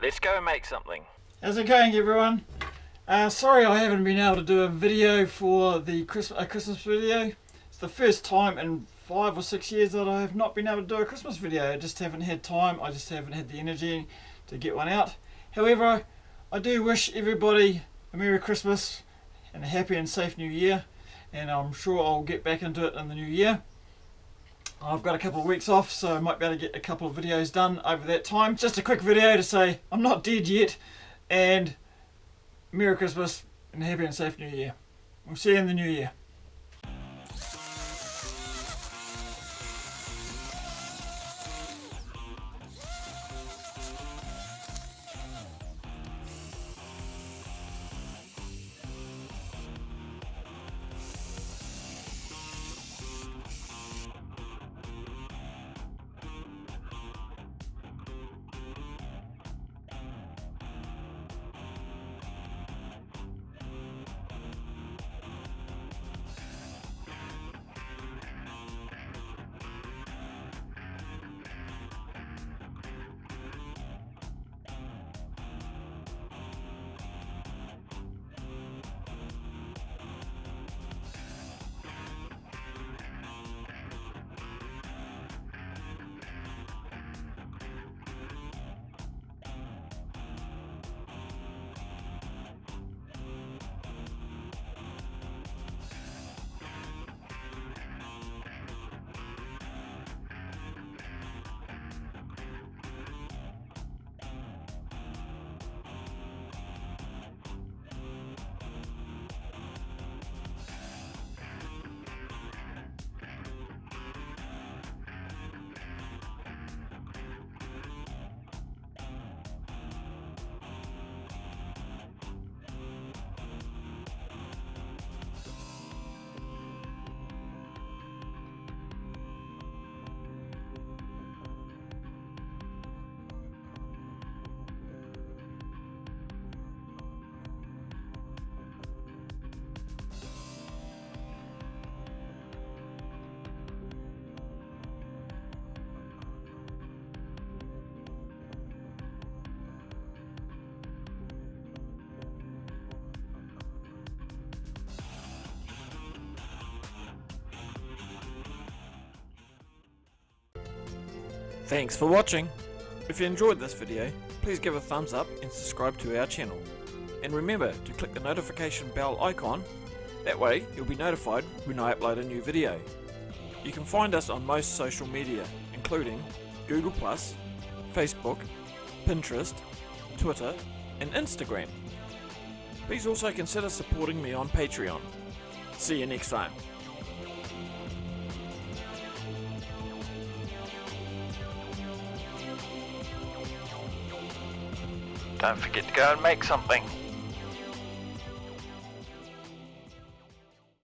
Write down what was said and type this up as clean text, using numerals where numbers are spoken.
Let's go and make something. How's it going, everyone? Sorry I haven't been able to do a video for the Christmas video. It's the first time in 5 or 6 years that I have not been able to do a Christmas video. I just haven't had time. I just haven't had the energy to get one out. However, I do wish everybody a Merry Christmas and a happy and safe New Year. And I'm sure I'll get back into it in the new year. I've got a couple of weeks off, so I might be able to get a couple of videos done over that time. Just a quick video to say I'm not dead yet, and Merry Christmas and happy and safe New Year. We'll see you in the new year. Thanks for watching. If you enjoyed this video, please give a thumbs up and subscribe to our channel. And remember to click the notification bell icon, that way you'll be notified when I upload a new video. You can find us on most social media, including Google+, Facebook, Pinterest, Twitter and Instagram. Please also consider supporting me on Patreon. See you next time. Don't forget to go and make something.